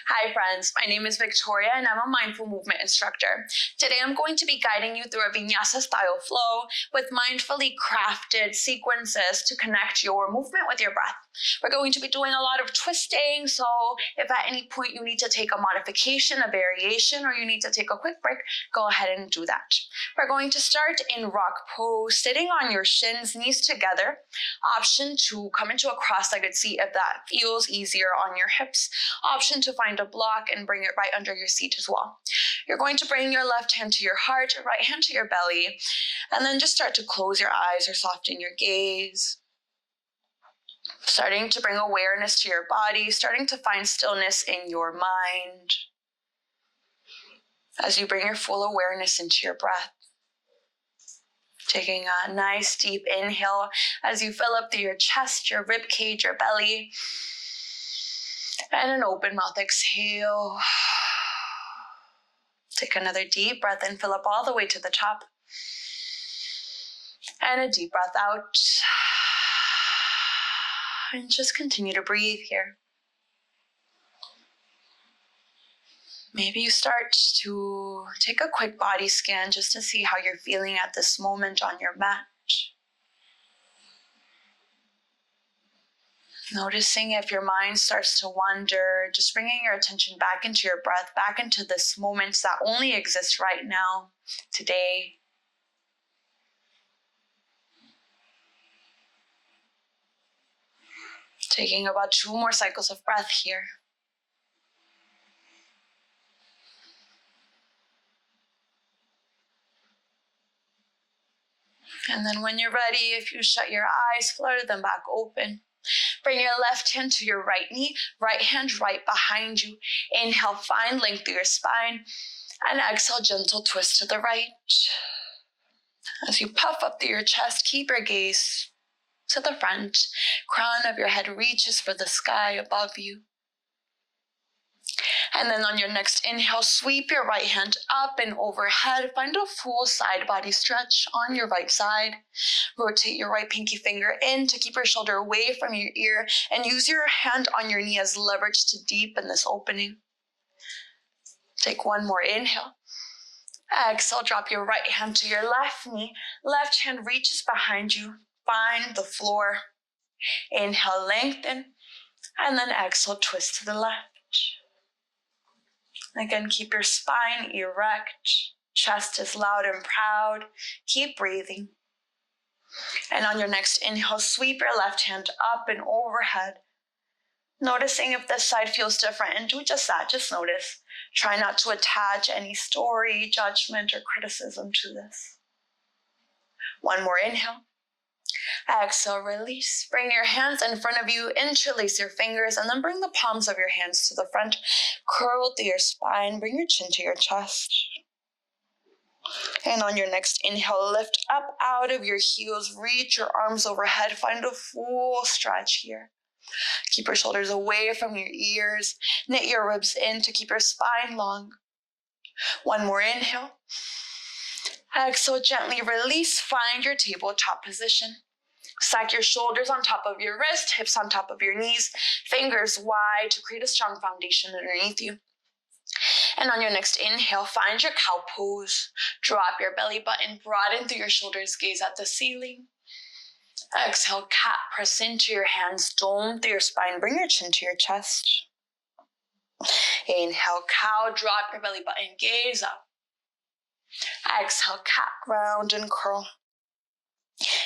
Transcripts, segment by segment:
Hi friends, my name is Victoria and I'm a mindful movement instructor. Today I'm going to be guiding you through a Vinyasa style flow with mindfully crafted sequences to connect your movement with your breath. We're going to be doing a lot of twisting, so if at any point you need to take a modification, a variation, or you need to take a quick break, go ahead and do that. We're going to start in rock pose, sitting on your shins, knees together. Option to come into a cross-legged seat if that feels easier on your hips. Option to find a block and bring it right under your seat as well. You're going to bring your left hand to your heart, right hand to your belly, and then just start to close your eyes or soften your gaze. Starting to bring awareness to your body, starting to find stillness in your mind as you bring your full awareness into your breath. Taking a nice deep inhale as you fill up through your chest, your rib cage, your belly. And an open mouth exhale. Take another deep breath and fill up all the way to the top. And a deep breath out. And just continue to breathe here. Maybe you start to take a quick body scan just to see how you're feeling at this moment on your mat. Noticing if your mind starts to wander, just bringing your attention back into your breath, back into this moment that only exists right now, today. Taking about 2 more cycles of breath here. And then when you're ready, if you shut your eyes, flutter them back open. Bring your left hand to your right knee, right hand right behind you. Inhale, find length through your spine. And exhale, gentle twist to the right. As you puff up through your chest, keep your gaze to the front. Crown of your head reaches for the sky above you. And then on your next inhale, sweep your right hand up and overhead. Find a full side body stretch on your right side. Rotate your right pinky finger in to keep your shoulder away from your ear and use your hand on your knee as leverage to deepen this opening. Take one more inhale. Exhale, drop your right hand to your left knee. Left hand reaches behind you. Find the floor. Inhale, lengthen. And then exhale, twist to the left. Again, keep your spine erect. Chest is loud and proud. Keep breathing. And on your next inhale, sweep your left hand up and overhead. Noticing if this side feels different, and do just that, just notice. Try not to attach any story, judgment, or criticism to this. One more inhale. Exhale, release. Bring your hands in front of you, interlace your fingers, and then bring the palms of your hands to the front. Curl through your spine, bring your chin to your chest. And on your next inhale, lift up out of your heels, reach your arms overhead, find a full stretch here. Keep your shoulders away from your ears, knit your ribs in to keep your spine long. One more inhale. Exhale, gently release, find your tabletop position. Stack your shoulders on top of your wrist, hips on top of your knees, fingers wide to create a strong foundation underneath you. And on your next inhale, find your cow pose. Drop your belly button, broaden through your shoulders, gaze at the ceiling. Exhale, cat, press into your hands, dome through your spine, bring your chin to your chest. Inhale, cow, drop your belly button, gaze up. Exhale, cat, round and curl.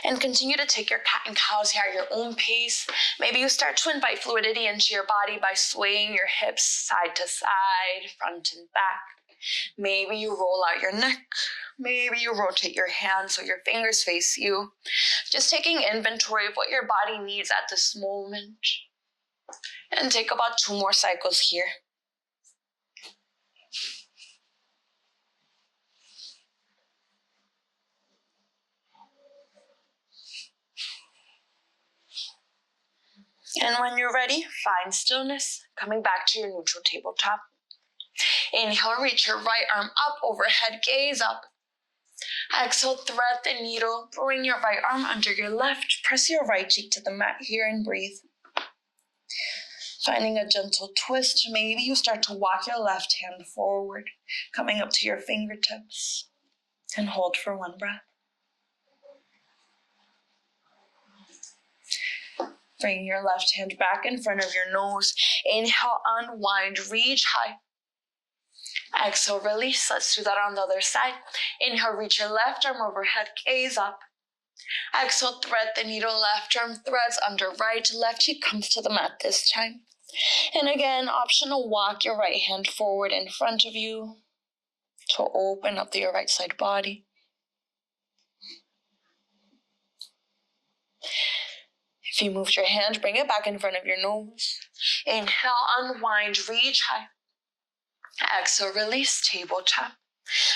And continue to take your cat and cows here at your own pace. Maybe you start to invite fluidity into your body by swaying your hips side to side, front and back. Maybe you roll out your neck. Maybe you rotate your hands so your fingers face you. Just taking inventory of what your body needs at this moment. And take about 2 more cycles here. And when you're ready, find stillness, coming back to your neutral tabletop. Inhale, reach your right arm up overhead, gaze up. Exhale, thread the needle, bring your right arm under your left, press your right cheek to the mat here and breathe. Finding a gentle twist, maybe you start to walk your left hand forward, coming up to your fingertips, and hold for 1 breath. Bring your left hand back in front of your nose. Inhale, unwind, reach high. Exhale, release. Let's do that on the other side. Inhale, reach your left arm overhead, gaze up. Exhale, thread the needle, left arm threads under right, left cheek comes to the mat this time. And again, optional, walk your right hand forward in front of you to open up your right side body. If you moved your hand, bring it back in front of your nose. Inhale, unwind, reach high. Exhale, release, tabletop.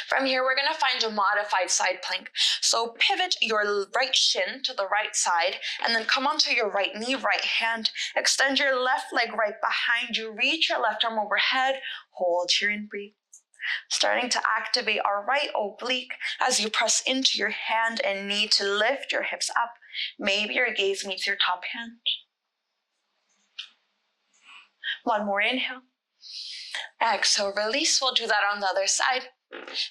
From here, we're going to find a modified side plank. So pivot your right shin to the right side, and then come onto your right knee, right hand. Extend your left leg right behind you. Reach your left arm overhead. Hold here and breathe. Starting to activate our right oblique as you press into your hand and knee to lift your hips up. Maybe your gaze meets your top hand. 1 more inhale. Exhale, release. We'll do that on the other side.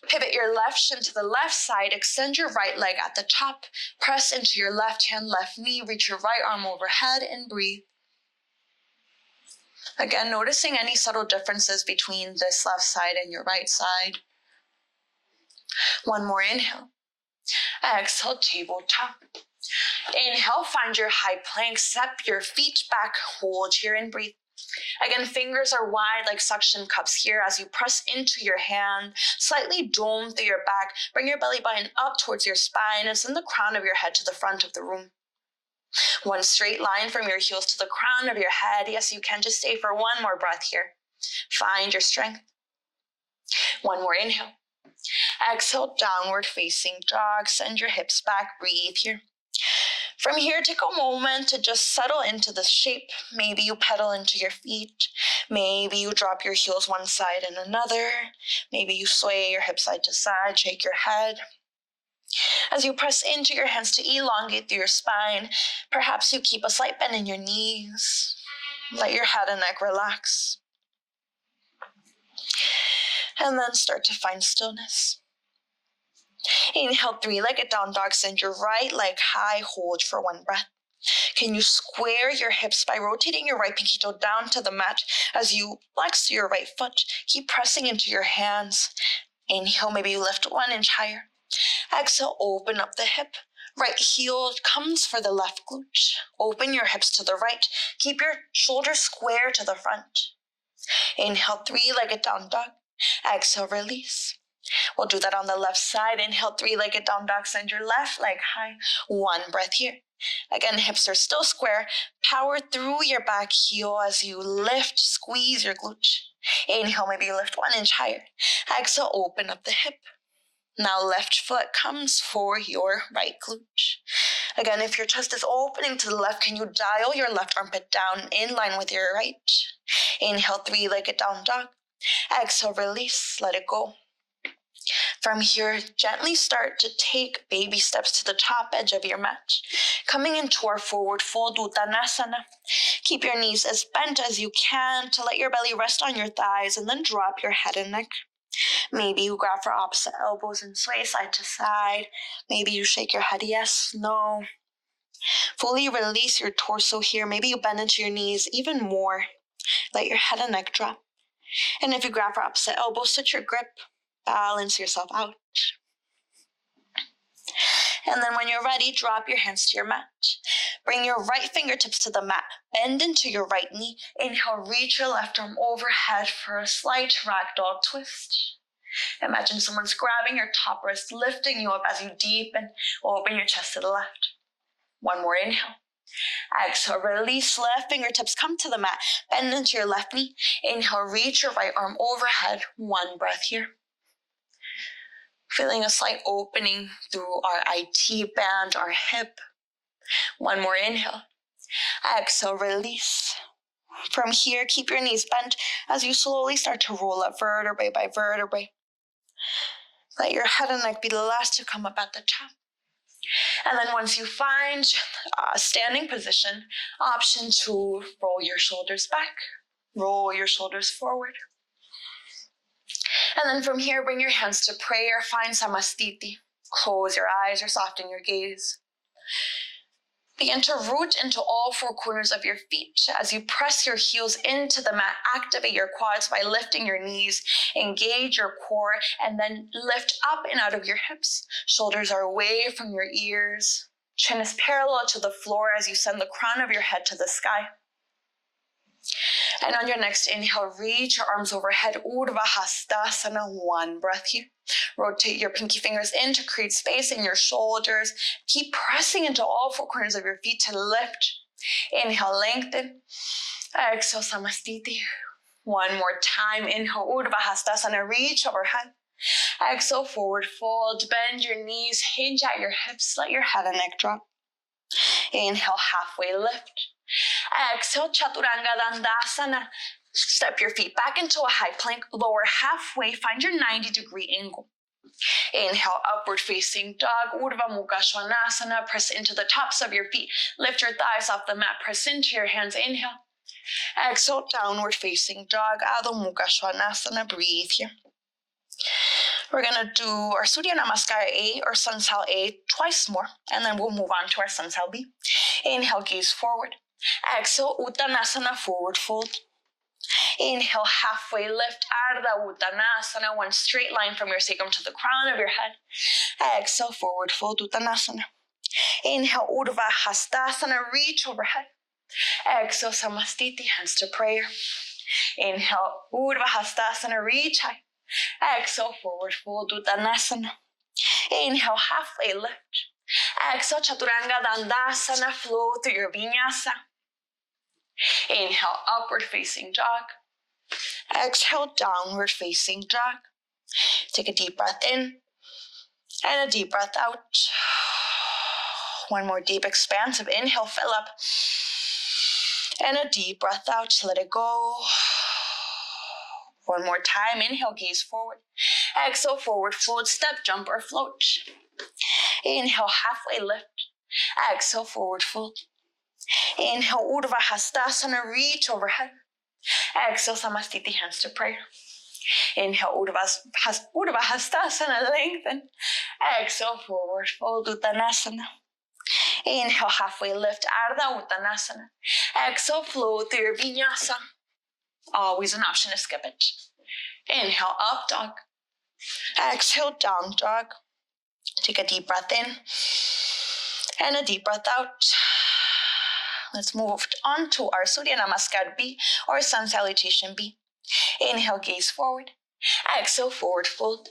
Pivot your left shin to the left side. Extend your right leg at the top. Press into your left hand, left knee. Reach your right arm overhead and breathe. Again, noticing any subtle differences between this left side and your right side. 1 more inhale. Exhale, tabletop. Inhale, find your high plank. Step your feet back. Hold here and breathe. Again, fingers are wide like suction cups here as you press into your hand. Slightly dome through your back. Bring your belly button up towards your spine and send the crown of your head to the front of the room. 1 straight line from your heels to the crown of your head. Yes, you can just stay for 1 more breath here. Find your strength. 1 more inhale. Exhale, downward facing dog. Send your hips back. Breathe here. From here, take a moment to just settle into this shape. Maybe you pedal into your feet. Maybe you drop your heels one side and another. Maybe you sway your hips side to side, shake your head. As you press into your hands to elongate through your spine, perhaps you keep a slight bend in your knees. Let your head and neck relax. And then start to find stillness. Inhale, 3-legged down dog. Send your right leg high. Hold for 1 breath. Can you square your hips by rotating your right pinky toe down to the mat as you flex your right foot? Keep pressing into your hands. Inhale, maybe you lift 1 inch higher. Exhale, open up the hip. Right heel comes for the left glute. Open your hips to the right. Keep your shoulders square to the front. Inhale, 3-legged down dog. Exhale, release. We'll do that on the left side. Inhale, 3-legged down dog. Send your left leg high. 1 breath here. Again, hips are still square. Power through your back heel as you lift, squeeze your glute. Inhale, maybe you lift 1 inch higher. Exhale, open up the hip. Now left foot comes for your right glute. Again, if your chest is opening to the left, can you dial your left armpit down in line with your right? Inhale, 3-legged down dog. Exhale, release, let it go. From here, gently start to take baby steps to the top edge of your mat. Coming into our forward fold, Uttanasana. Keep your knees as bent as you can to let your belly rest on your thighs and then drop your head and neck. Maybe you grab for opposite elbows and sway side to side. Maybe you shake your head yes, no. Fully release your torso here. Maybe you bend into your knees even more. Let your head and neck drop. And if you grab for opposite elbows, switch your grip. Balance yourself out. And then when you're ready, drop your hands to your mat. Bring your right fingertips to the mat. Bend into your right knee. Inhale, reach your left arm overhead for a slight ragdoll twist. Imagine someone's grabbing your top wrist, lifting you up as you deepen. Open your chest to the left. 1 more inhale. Exhale, release, left fingertips come to the mat. Bend into your left knee. Inhale, reach your right arm overhead. 1 breath here. Feeling a slight opening through our IT band, our hip. 1 more inhale. Exhale, release. From here, keep your knees bent as you slowly start to roll up vertebrae by vertebrae. Let your head and neck be the last to come up at the top. And then once you find a standing position, option 2, roll your shoulders back, roll your shoulders forward. And then from here, bring your hands to prayer, find samastiti. Close your eyes or soften your gaze. Begin to root into all 4 corners of your feet as you press your heels into the mat. Activate your quads by lifting your knees, engage your core, and then lift up and out of your hips. Shoulders are away from your ears. Chin is parallel to the floor as you send the crown of your head to the sky. And on your next inhale, reach your arms overhead, Urdhva Hastasana, 1 breath here. Rotate your pinky fingers in to create space in your shoulders. Keep pressing into all 4 corners of your feet to lift. Inhale, lengthen. Exhale, Samastiti. 1 more time. Inhale, Urdhva Hastasana, reach overhead. Exhale, forward fold. Bend your knees, hinge at your hips, let your head and neck drop. Inhale, halfway lift. Exhale, Chaturanga Dandasana. Step your feet back into a high plank, lower halfway, find your 90-degree angle. Inhale, upward facing dog, Urdhva Mukha Svanasana. Press into the tops of your feet, lift your thighs off the mat, press into your hands, inhale. Exhale, downward facing dog, Adho Mukha Svanasana. Breathe here. We're going to do our Surya Namaskar A or Sun Sal A twice more, and then we'll move on to our Sun Sal B. Inhale, gaze forward. Exhale, Uttanasana, forward fold. Inhale, halfway lift, Ardha Uttanasana, 1 straight line from your sacrum to the crown of your head. Exhale, forward fold, Uttanasana. Inhale, Urdhva Hastasana, reach overhead. Exhale, Samastiti, hands to prayer. Inhale, Urdhva Hastasana, reach high. Exhale, forward fold, Uttanasana. Inhale, halfway lift. Exhale, Chaturanga Dandasana, flow through your Vinyasa. Inhale, upward facing dog. Exhale, downward facing dog. Take a deep breath in and a deep breath out. 1 more deep expansive inhale, fill up. And a deep breath out, let it go. 1 more time, inhale, gaze forward. Exhale, forward fold, step, jump, or float. Inhale, halfway lift. Exhale, forward fold. Inhale, Urdhva Hastasana, reach overhead. Exhale, Samastiti, hands to prayer. Inhale, Urdhva Hastasana, lengthen. Exhale, forward fold, Uttanasana. Inhale, halfway lift, Ardha Uttanasana. Exhale, flow through your Vinyasa. Always an option to skip it. Inhale, up dog. Exhale, down dog. Take a deep breath in and a deep breath out. Let's move on to our Surya Namaskar B or Sun Salutation B. Inhale, gaze forward. Exhale, forward fold.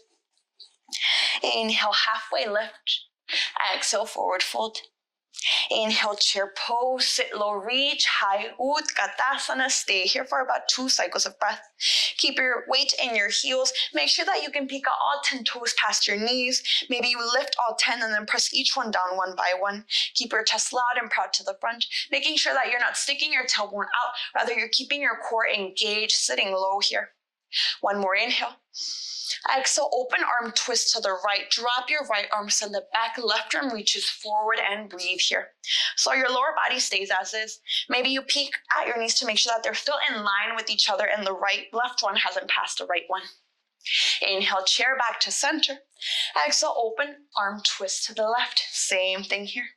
Inhale, halfway lift. Exhale, forward fold. Inhale, chair pose, sit low, reach high, Utkatasana. Stay here for about 2 cycles of breath. Keep your weight in your heels. Make sure that you can peek out all 10 toes past your knees. Maybe you lift all 10 and then press each one down 1 by 1. Keep your chest loud and proud to the front, making sure that you're not sticking your tailbone out. Rather, you're keeping your core engaged, sitting low here. 1 more inhale. Exhale, open arm twist to the right. Drop your right arm, send it back. Left arm reaches forward and breathe here. So your lower body stays as is. Maybe you peek at your knees to make sure that they're still in line with each other and the left one hasn't passed the right one. Inhale, chair back to center. Exhale, open arm twist to the left. Same thing here.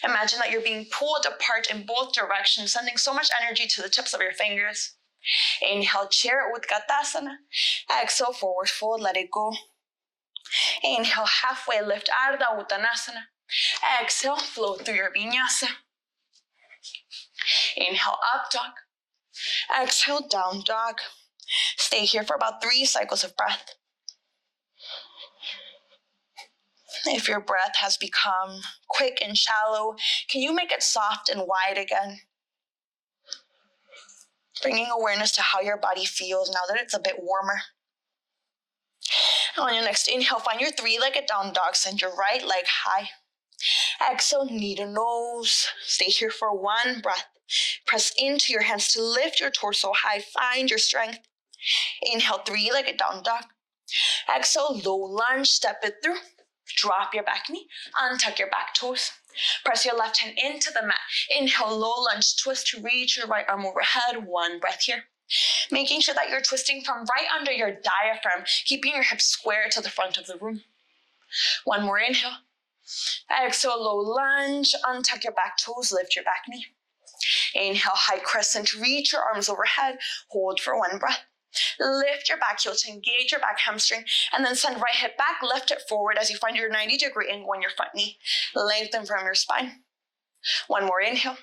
Imagine that you're being pulled apart in both directions, sending so much energy to the tips of your fingers. Inhale, chair, Utkatasana. Exhale, forward fold, let it go. Inhale, halfway lift, Ardha Uttanasana. Exhale, flow through your Vinyasa. Inhale, up dog. Exhale, down dog. Stay here for about 3 cycles of breath. If your breath has become quick and shallow, can you make it soft and wide again? Bringing awareness to how your body feels now that it's a bit warmer. On your next inhale, find your 3-legged down dog. Send your right leg high. Exhale, knee to nose. Stay here for 1 breath. Press into your hands to lift your torso high. Find your strength. Inhale, 3-legged down dog. Exhale, low lunge. Step it through. Drop your back knee, untuck your back toes. Press your left hand into the mat. Inhale, low lunge twist to reach your right arm overhead. One breath here. Making sure that you're twisting from right under your diaphragm, keeping your hips square to the front of the room. One more inhale. Exhale, low lunge, untuck your back toes, lift your back knee. Inhale, high crescent, reach your arms overhead, hold for one breath. Lift your back heel to engage your back hamstring, and then send right hip back, lift it forward as you find your 90-degree angle on your front knee. Lengthen from your spine. One more inhale.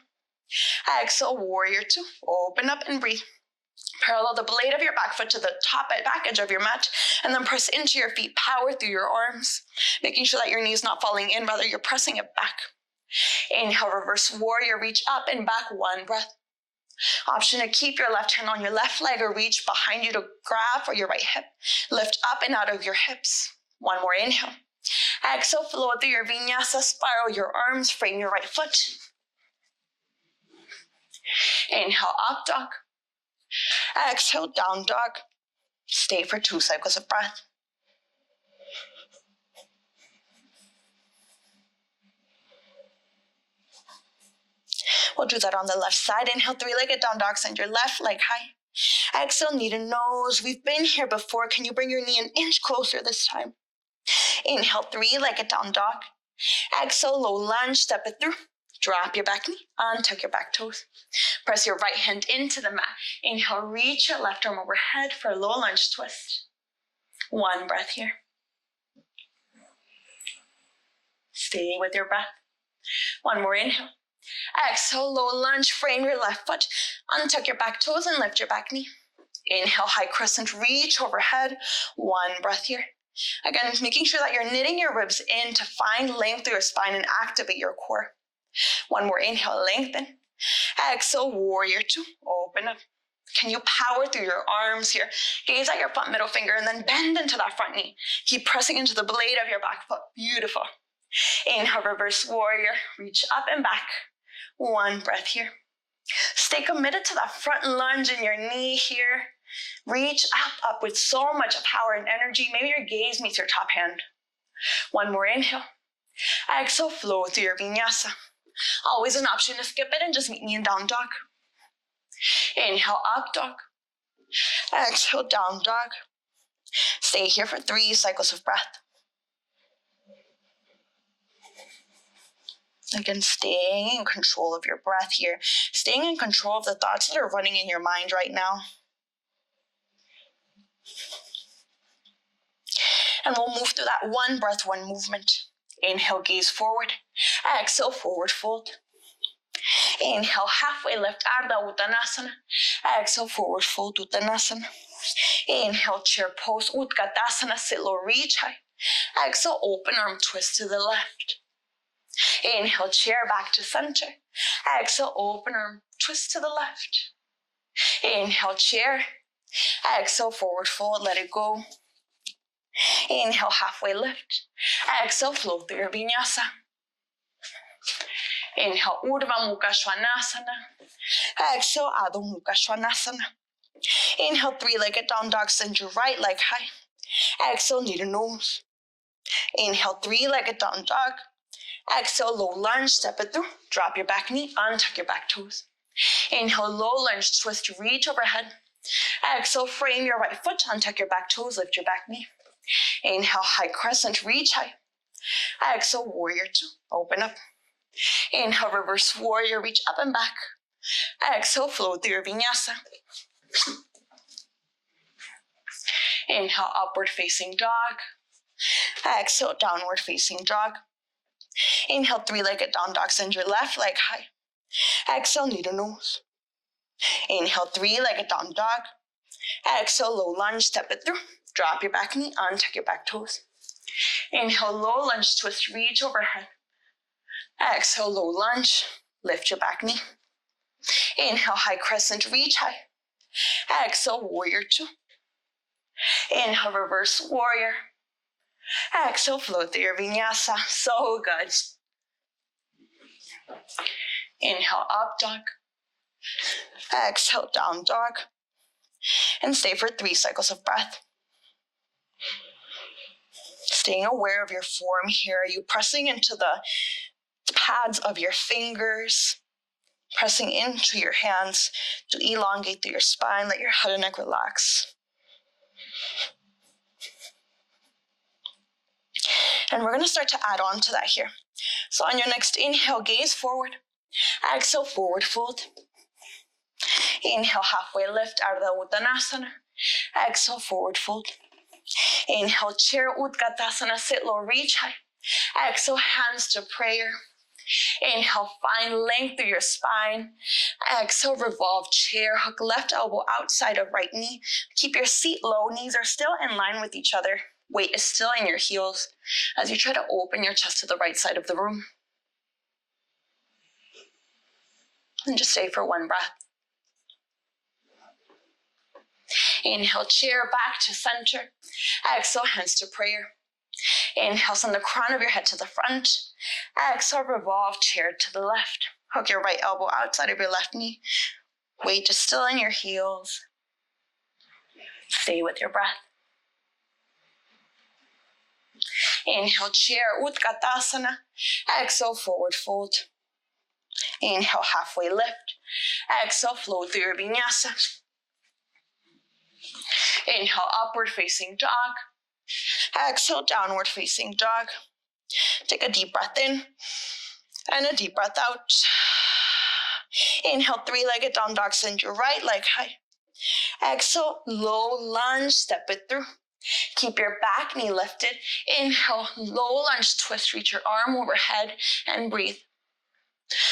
Exhale, warrior two. Open up and breathe. Parallel the blade of your back foot to the back edge of your mat, and then press into your feet. Power through your arms, making sure that your knee is not falling in, rather you're pressing it back. Inhale, reverse warrior, reach up and back, one breath. Option to keep your left hand on your left leg or reach behind you to grab for your right hip. Lift up and out of your hips. One more inhale. Exhale, flow through your vinyasa, spiral your arms, frame your right foot. Inhale, up dog. Exhale, down dog. Stay for 2 cycles of breath. We'll do that on the left side. Inhale, 3-legged down dog, send your left leg high. Exhale, knee to nose. We've been here before. Can you bring your knee an inch closer this time? Inhale, 3-legged down dog. Exhale, low lunge, step it through. Drop your back knee, untuck your back toes. Press your right hand into the mat. Inhale, reach your left arm overhead for a low lunge twist. One breath here. Stay with your breath. One more inhale. Exhale, low lunge, frame your left foot, untuck your back toes and lift your back knee. Inhale, high crescent, reach overhead. One breath here. Again, making sure that you're knitting your ribs in to find length through your spine and activate your core. One more inhale, lengthen. Exhale, warrior two, open up. Can you power through your arms here? Gaze at your front middle finger and then bend into that front knee. Keep pressing into the blade of your back foot. Beautiful. Inhale, reverse warrior, reach up and back. One breath here. Stay committed to that front lunge in your knee here. Reach up with so much power and energy. Maybe your gaze meets your top hand. One more inhale. Exhale, flow through your vinyasa. Always an option to skip it and just meet me in down dog. Inhale, up dog. Exhale, down dog. Stay here for 3 cycles of breath. Again, staying in control of your breath here. Staying in control of the thoughts that are running in your mind right now. And we'll move through that one breath, one movement. Inhale, gaze forward. Exhale, forward fold. Inhale, halfway lift, Ardha Uttanasana. Exhale, forward fold, Uttanasana. Inhale, chair pose, Utkatasana, sit low, reach high. Exhale, open arm twist to the left. Inhale, chair back to center. Exhale, open arm twist to the left. Inhale, chair. Exhale, forward fold, let it go. Inhale, halfway lift. Exhale, flow through your vinyasa. Inhale, Urdhva Mukha Svanasana. Exhale, Adho Mukha Svanasana. Inhale, 3-legged down dog, send your right leg high. Exhale, knee to nose. Inhale, 3-legged down dog. Exhale, low lunge, step it through. Drop your back knee, untuck your back toes. Inhale, low lunge, twist, reach overhead. Exhale, frame your right foot, untuck your back toes, lift your back knee. Inhale, high crescent, reach high. Exhale, warrior two, open up. Inhale, reverse warrior, reach up and back. Exhale, flow through your vinyasa. Inhale, upward facing dog. Exhale, downward facing dog. Inhale, 3-legged down dog, send your left leg high. Exhale, knee to nose. Inhale, 3-legged down dog. Exhale, low lunge, step it through. Drop your back knee, untuck your back toes. Inhale, low lunge, twist, reach overhead. Exhale, low lunge, lift your back knee. Inhale, high crescent, reach high. Exhale, warrior two. Inhale, reverse warrior. Exhale, flow through your vinyasa. So good. Inhale, up dog. Exhale, down dog. And stay for 3 cycles of breath. Staying aware of your form here. Are you pressing into the pads of your fingers? Pressing into your hands to elongate through your spine. Let your head and neck relax. And we're going to start to add on to that here. So on your next inhale, gaze forward. Exhale, forward fold. Inhale, halfway lift, Ardha Uttanasana. Exhale, forward fold. Inhale, chair Utkatasana, sit low, reach high. Exhale, hands to prayer. Inhale, find length through your spine. Exhale, revolve chair, hook left elbow outside of right knee. Keep your seat low, knees are still in line with each other. Weight is still in your heels as you try to open your chest to the right side of the room. And just stay for one breath. Inhale, chair back to center. Exhale, hands to prayer. Inhale, send the crown of your head to the front. Exhale, revolve chair to the left. Hook your right elbow outside of your left knee. Weight is still in your heels. Stay with your breath. Inhale, chair, Utkatasana. Exhale, forward fold. Inhale, halfway lift. Exhale, flow through your Vinyasa. Inhale, upward facing dog. Exhale, downward facing dog. Take a deep breath in and a deep breath out. Inhale, three-legged down dog, send your right leg high. Exhale, low lunge, step it through. Keep your back knee lifted. Inhale, low lunge twist, reach your arm overhead and breathe.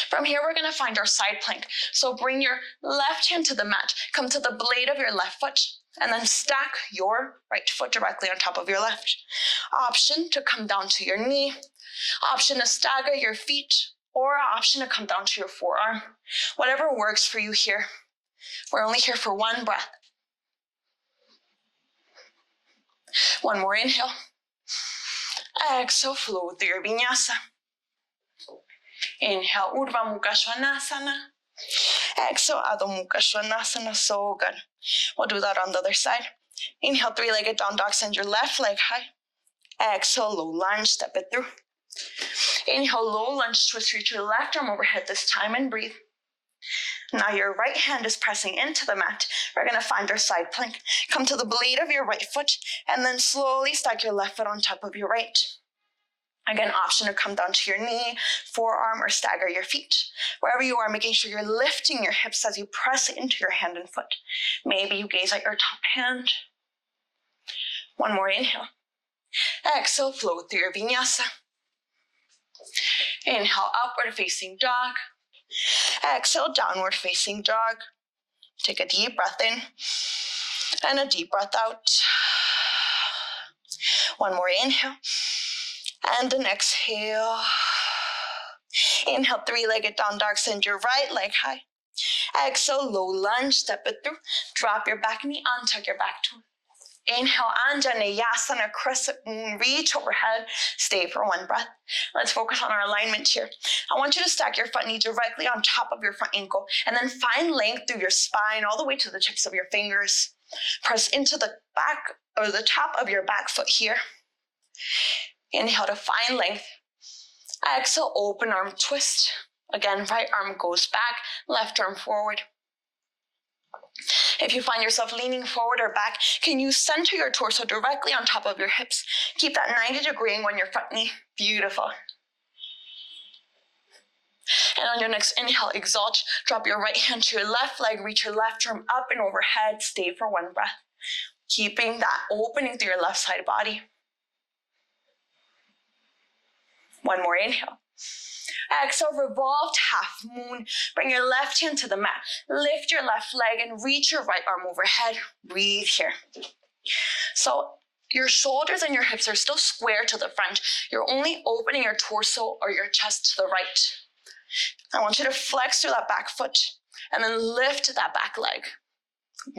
From here, we're gonna find our side plank. So bring your left hand to the mat, come to the blade of your left foot, and then stack your right foot directly on top of your left. Option to come down to your knee, option to stagger your feet, or option to come down to your forearm. Whatever works for you here. We're only here for one breath. One more inhale. Exhale, flow through your Vinyasa. Inhale, Urdhva Mukha Svanasana. Exhale, Adho Mukha Svanasana. So good. We'll do that on the other side. Inhale, three-legged down dog, send your left leg high. Exhale, low lunge, step it through. Inhale, low lunge, twist, reach your left arm overhead this time and breathe. Now your right hand is pressing into the mat. We're gonna find our side plank. Come to the blade of your right foot and then slowly stack your left foot on top of your right. Again, option to come down to your knee, forearm, or stagger your feet. Wherever you are, making sure you're lifting your hips as you press into your hand and foot. Maybe you gaze at your top hand. One more inhale. Exhale, flow through your Vinyasa. Inhale, upward facing dog. Exhale, downward facing dog. Take a deep breath in and a deep breath out. One more inhale and an exhale. Inhale, three-legged down dog, send your right leg high. Exhale, low lunge, step it through. Drop your back knee, untuck your back toe. Inhale, Anjaneyasana, crescent moon, reach overhead. Stay for one breath. Let's focus on our alignment here. I want you to stack your front knee directly on top of your front ankle and then find length through your spine all the way to the tips of your fingers. Press into the back or the top of your back foot here. Inhale to find length. Exhale, open arm twist. Again, right arm goes back, left arm forward. If you find yourself leaning forward or back, can you center your torso directly on top of your hips? Keep that 90-degree angle on your front knee. Beautiful. And on your next inhale, exalt. Drop your right hand to your left leg, reach your left arm up and overhead. Stay for one breath. Keeping that opening through your left side body. One more inhale. Exhale, revolved half moon. Bring your left hand to the mat. Lift your left leg and reach your right arm overhead. Breathe here. So your shoulders and your hips are still square to the front. You're only opening your torso or your chest to the right. I want you to flex through that back foot and then lift that back leg.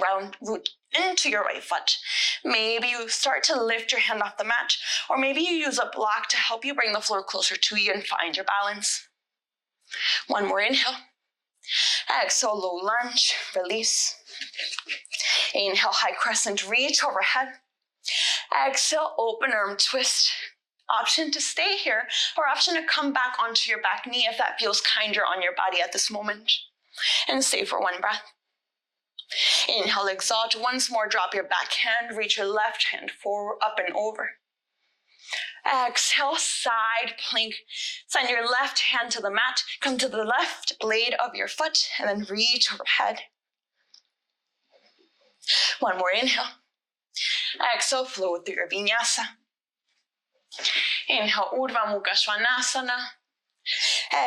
Round root into your right foot. Maybe you start to lift your hand off the mat, or maybe you use a block to help you bring the floor closer to you and find your balance. One more inhale. Exhale, low lunge, release. Inhale, high crescent, reach overhead. Exhale, open arm twist. Option to stay here, or option to come back onto your back knee if that feels kinder on your body at this moment. And stay for one breath. Inhale, exalt. Once more, drop your back hand, reach your left hand forward, up and over. Exhale, side plank. Send your left hand to the mat, come to the left blade of your foot, and then reach overhead. One more inhale. Exhale, flow through your vinyasa. Inhale, Urdhva Mukha Svanasana.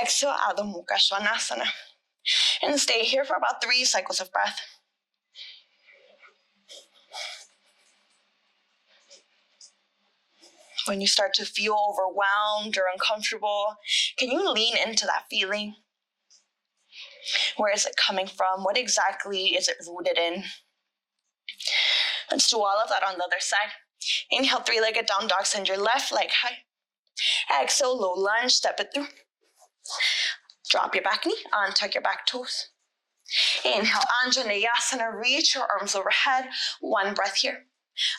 Exhale, Adho Mukha Svanasana. And stay here for about 3 cycles of breath. When you start to feel overwhelmed or uncomfortable, can you lean into that feeling? Where is it coming from? What exactly is it rooted in? Let's do all of that on the other side. Inhale, 3-legged down dog, send your left leg high. Exhale, low lunge, step it through. Drop your back knee, untuck your back toes. Inhale, Anjaneyasana, reach your arms overhead. 1 breath here.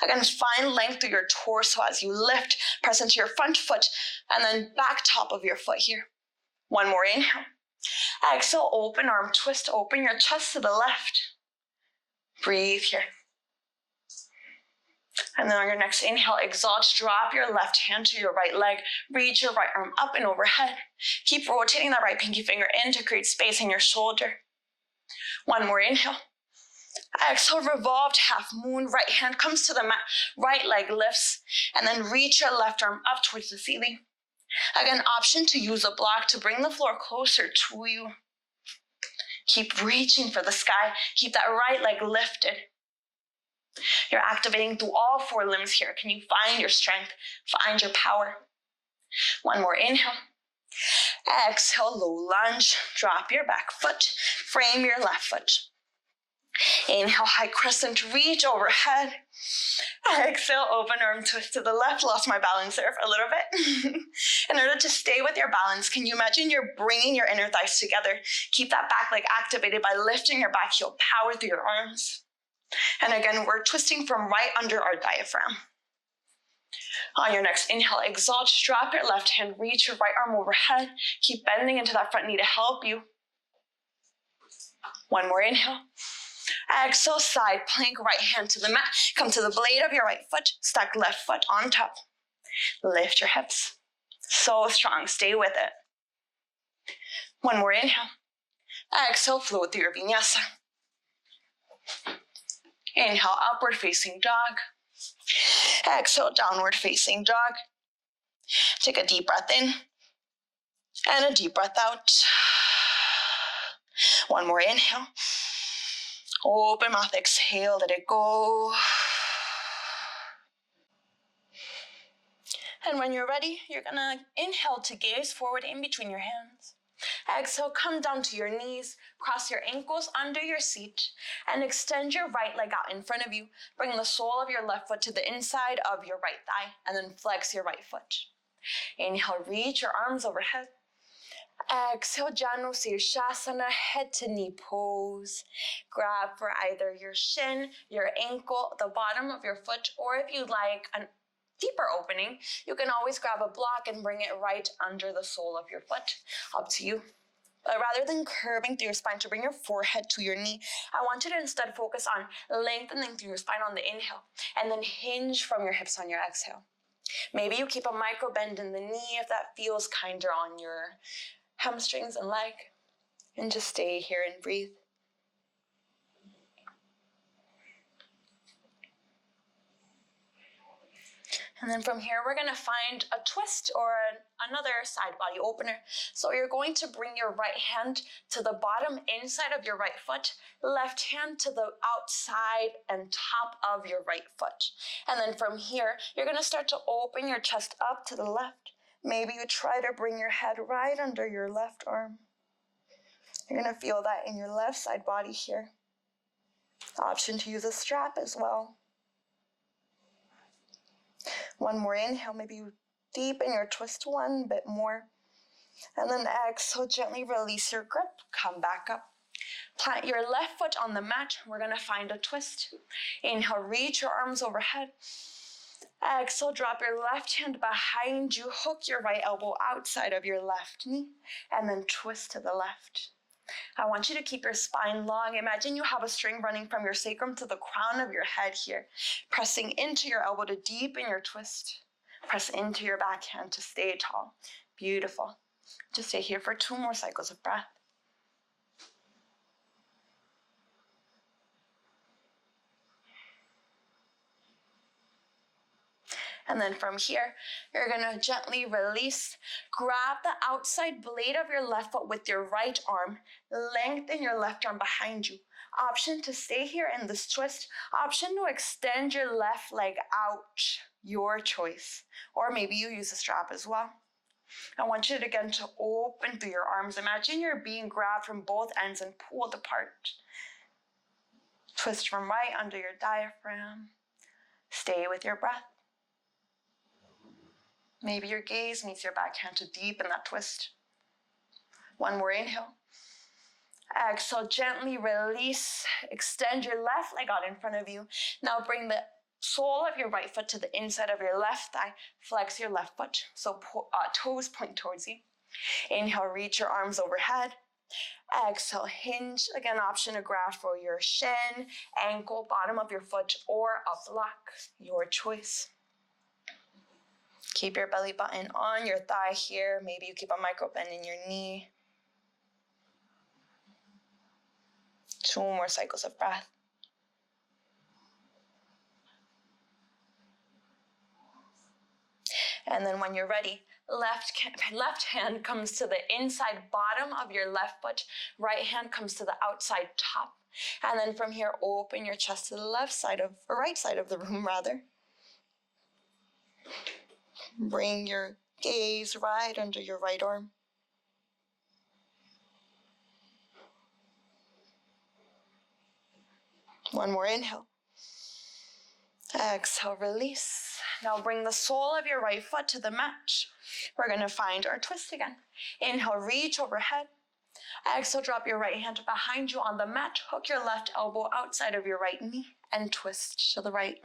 Again, find length through your torso as you lift, press into your front foot, and then back top of your foot here. 1 more inhale. Exhale, open arm twist, open your chest to the left. Breathe here. And then on your next inhale, exalt, drop your left hand to your right leg, reach your right arm up and overhead. Keep rotating that right pinky finger in to create space in your shoulder. 1 more inhale. Exhale, revolved half moon, right hand comes to the mat, right leg lifts, and then reach your left arm up towards the ceiling. Again, option to use a block to bring the floor closer to you. Keep reaching for the sky, keep that right leg lifted. You're activating through all 4 limbs here. Can you find your strength, find your power? 1 more inhale. Exhale, low lunge, drop your back foot, frame your left foot. Inhale, high crescent, reach overhead. Exhale, open arm twist to the left. Lost my balance there for a little bit. In order to stay with your balance, can you imagine you're bringing your inner thighs together? Keep that back leg activated by lifting your back heel, power through your arms. And again, we're twisting from right under our diaphragm. On your next inhale, exalt, drop your left hand, reach your right arm overhead. Keep bending into that front knee to help you. 1 more inhale. Exhale, side plank, right hand to the mat. Come to the blade of your right foot, stack left foot on top. Lift your hips. So strong, stay with it. 1 more inhale. Exhale, flow through your vinyasa. Inhale, upward facing dog. Exhale, downward facing dog. Take a deep breath in and a deep breath out. 1 more inhale. Open mouth, exhale, let it go. And when you're ready, you're gonna inhale to gaze forward in between your hands. Exhale, come down to your knees, cross your ankles under your seat, and extend your right leg out in front of you. Bring the sole of your left foot to the inside of your right thigh, and then flex your right foot. Inhale, reach your arms overhead. Exhale, Janu Shirshasana, head to knee pose. Grab for either your shin, your ankle, the bottom of your foot, or if you'd like a deeper opening, you can always grab a block and bring it right under the sole of your foot. Up to you. But rather than curving through your spine to bring your forehead to your knee, I want you to instead focus on lengthening through your spine on the inhale, and then hinge from your hips on your exhale. Maybe you keep a micro bend in the knee if that feels kinder on your hamstrings and leg, and just stay here and breathe. And then from here, we're gonna find a twist or another side body opener. So you're going to bring your right hand to the bottom inside of your right foot, left hand to the outside and top of your right foot. And then from here, you're gonna start to open your chest up to the left. Maybe you try to bring your head right under your left arm. You're gonna feel that in your left side body here. Option to use a strap as well. 1 more inhale, maybe you deepen your twist 1 bit more. And then exhale, gently release your grip, come back up. Plant your left foot on the mat. We're gonna find a twist. Inhale, reach your arms overhead. Exhale, drop your left hand behind you, hook your right elbow outside of your left knee, and then twist to the left. I want you to keep your spine long. Imagine you have a string running from your sacrum to the crown of your head here, pressing into your elbow to deepen your twist. Press into your back hand to stay tall. Beautiful. Just stay here for 2 more cycles of breath. And then from here, you're going to gently release. Grab the outside blade of your left foot with your right arm. Lengthen your left arm behind you. Option to stay here in this twist. Option to extend your left leg out. Your choice. Or maybe you use a strap as well. I want you to, again, to open through your arms. Imagine you're being grabbed from both ends and pulled apart. Twist from right under your diaphragm. Stay with your breath. Maybe your gaze meets your backhand to deepen that twist. 1 more inhale. Exhale, gently release. Extend your left leg out in front of you. Now bring the sole of your right foot to the inside of your left thigh. Flex your left foot, so toes point towards you. Inhale, reach your arms overhead. Exhale, hinge. Again, option to grab for your shin, ankle, bottom of your foot, or up block. Your choice. Keep your belly button on your thigh here. Maybe you keep a micro bend in your knee. 2 more cycles of breath. And then when you're ready, left hand comes to the inside bottom of your left foot. Right hand comes to the outside top. And then from here, open your chest to the right side of the room rather. Bring your gaze right under your right arm. One more inhale. Exhale, release. Now bring the sole of your right foot to the mat. We're going to find our twist again. Inhale, reach overhead. Exhale, drop your right hand behind you on the mat. Hook your left elbow outside of your right knee and twist to the right.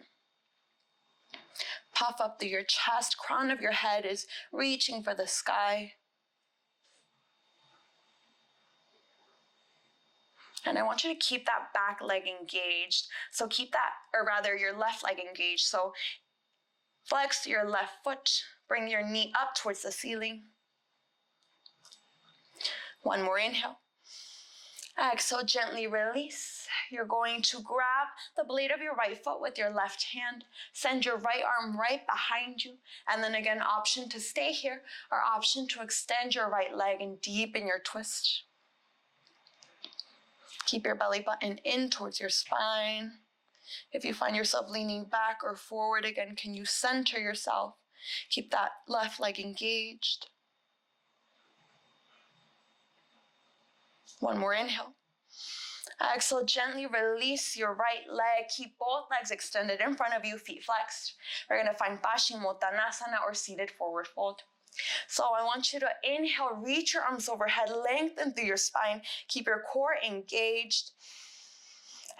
Puff up through your chest. Crown of your head is reaching for the sky. And I want you to keep that back leg engaged. So keep that, or rather your left leg engaged. So flex your left foot. Bring your knee up towards the ceiling. 1 more inhale. Exhale, gently release. You're going to grab the blade of your right foot with your left hand. Send your right arm right behind you. And then again, option to stay here or option to extend your right leg and deepen your twist. Keep your belly button in towards your spine. If you find yourself leaning back or forward again, can you center yourself? Keep that left leg engaged. 1 more inhale. Exhale, gently release your right leg. Keep both legs extended in front of you, feet flexed. We're going to find Paschimottanasana or seated forward fold. So I want you to inhale, reach your arms overhead, lengthen through your spine. Keep your core engaged.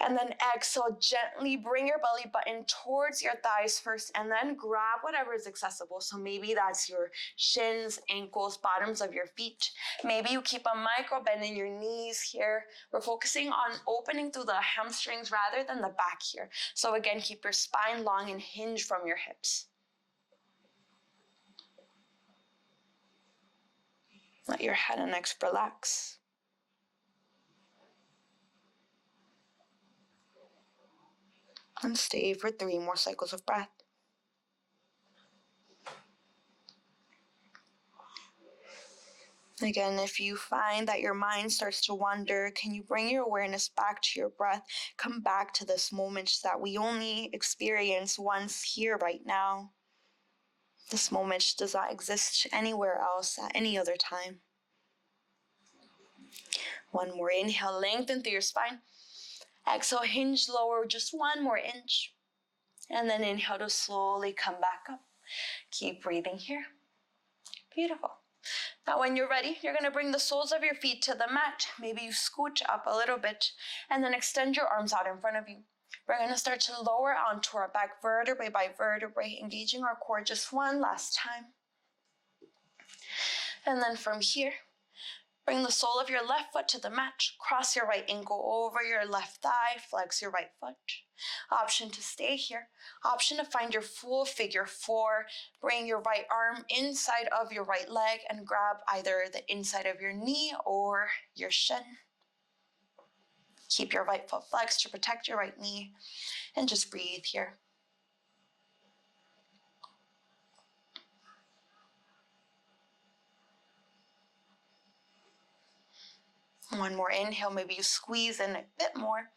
And then exhale, gently bring your belly button towards your thighs first and then grab whatever is accessible. So maybe that's your shins, ankles, bottoms of your feet. Maybe you keep a micro bend in your knees here. We're focusing on opening through the hamstrings rather than the back here. So again, keep your spine long and hinge from your hips. Let your head and neck relax. And stay for 3 more cycles of breath. Again, if you find that your mind starts to wander, can you bring your awareness back to your breath? Come back to this moment that we only experience once here right now. This moment does not exist anywhere else at any other time. 1 more inhale, lengthen through your spine. Exhale, hinge lower just 1 more inch. And then inhale to slowly come back up. Keep breathing here. Beautiful. Now when you're ready, you're going to bring the soles of your feet to the mat. Maybe you scoot up a little bit and then extend your arms out in front of you. We're going to start to lower onto our back vertebrae by vertebrae, engaging our core just one last time. And then from here, bring the sole of your left foot to the mat, cross your right ankle over your left thigh, flex your right foot. Option to stay here. Option to find your full figure four. Bring your right arm inside of your right leg and grab either the inside of your knee or your shin. Keep your right foot flexed to protect your right knee and just breathe here. One more inhale, maybe you squeeze in a bit more.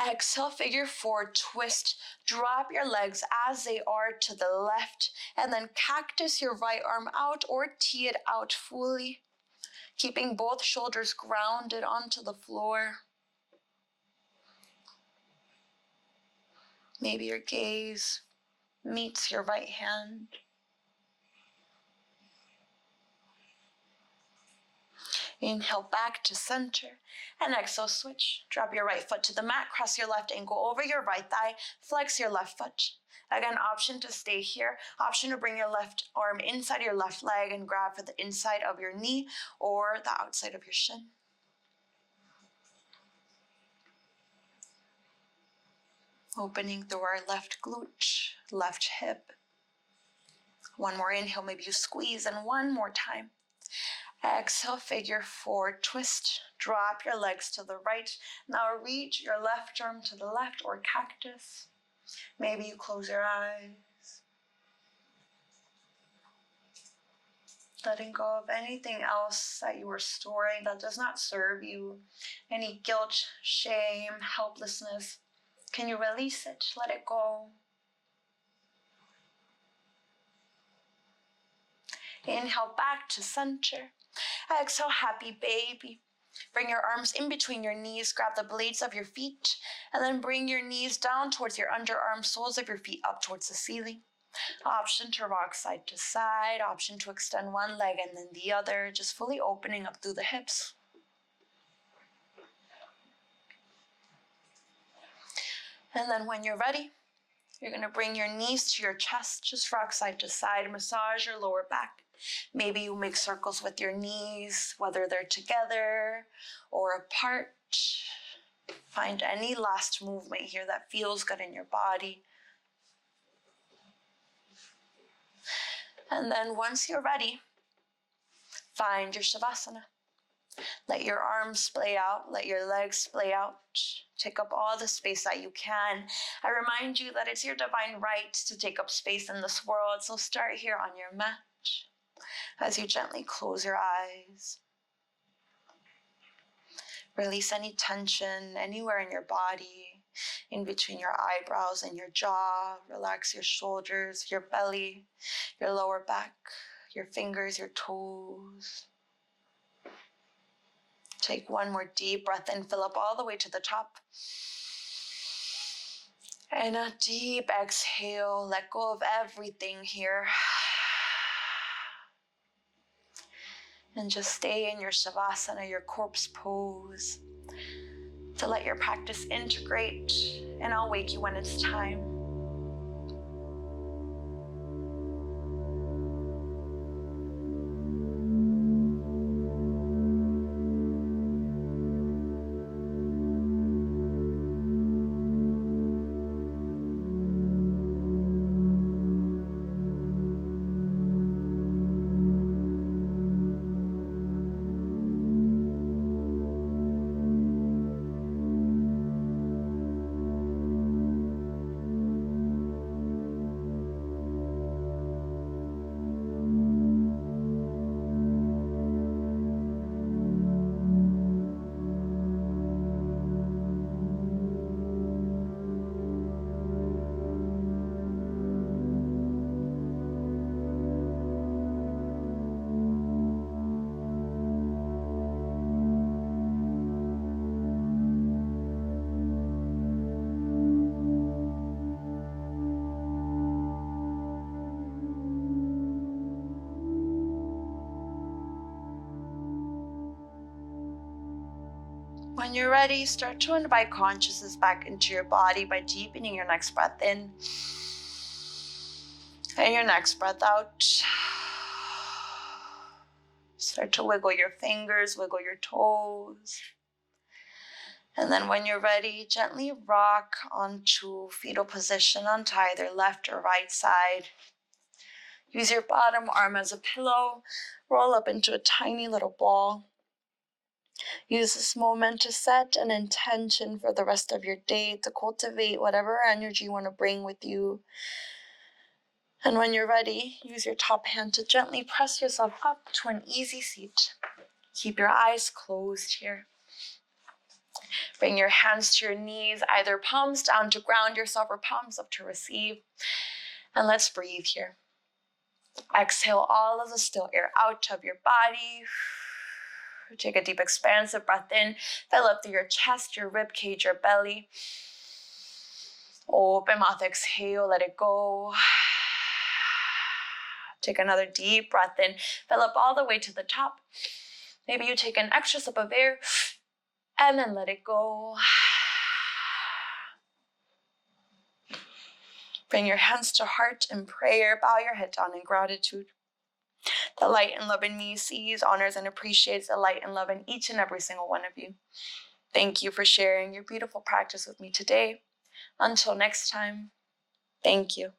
Exhale, figure four, twist. Drop your legs as they are to the left, and then cactus your right arm out or tee it out fully, keeping both shoulders grounded onto the floor. Maybe your gaze meets your right hand. Inhale back to center and exhale, switch. Drop your right foot to the mat, cross your left ankle over your right thigh, flex your left foot. Again, option to stay here. Option to bring your left arm inside your left leg and grab for the inside of your knee or the outside of your shin. Opening through our left glute, left hip. One more inhale, maybe you squeeze, and one more time. Exhale, figure four, twist. Drop your legs to the right. Now reach your left arm to the left or cactus. Maybe you close your eyes. Letting go of anything else that you were storing that does not serve you. Any guilt, shame, helplessness. Can you release it? Let it go. Inhale back to center. Exhale, happy baby. Bring your arms in between your knees, grab the blades of your feet, and then bring your knees down towards your underarm, soles of your feet up towards the ceiling. Option to rock side to side, option to extend one leg and then the other, just fully opening up through the hips. And then when you're ready, you're going to bring your knees to your chest, just rock side to side, massage your lower back. Maybe you make circles with your knees, whether they're together or apart. Find any last movement here that feels good in your body. And then once you're ready, find your Savasana. Let your arms splay out, let your legs splay out. Take up all the space that you can. I remind you that it's your divine right to take up space in this world, so start here on your mat. As you gently close your eyes, release any tension anywhere in your body, in between your eyebrows and your jaw. Relax your shoulders, your belly, your lower back, your fingers, your toes. Take one more deep breath in, fill up all the way to the top. And a deep exhale, let go of everything here. And just stay in your Savasana, your corpse pose, to let your practice integrate, and I'll wake you when it's time. When you're ready, start to invite consciousness back into your body by deepening your next breath in and your next breath out. Start to wiggle your fingers, wiggle your toes. And then when you're ready, gently rock onto fetal position onto either left or right side. Use your bottom arm as a pillow. Roll up into a tiny little ball. Use this moment to set an intention for the rest of your day, to cultivate whatever energy you want to bring with you. And when you're ready, use your top hand to gently press yourself up to an easy seat. Keep your eyes closed here. Bring your hands to your knees, either palms down to ground yourself or palms up to receive. And let's breathe here. Exhale all of the still air out of your body. Take a deep expansive breath in. Fill up through your chest, your rib cage, your belly. Open mouth, exhale, let it go. Take another deep breath in. Fill up all the way to the top. Maybe you take an extra sip of air and then let it go. Bring your hands to heart in prayer. Bow your head down in gratitude. The light and love in me sees, honors, and appreciates the light and love in each and every single one of you. Thank you for sharing your beautiful practice with me today. Until next time, thank you.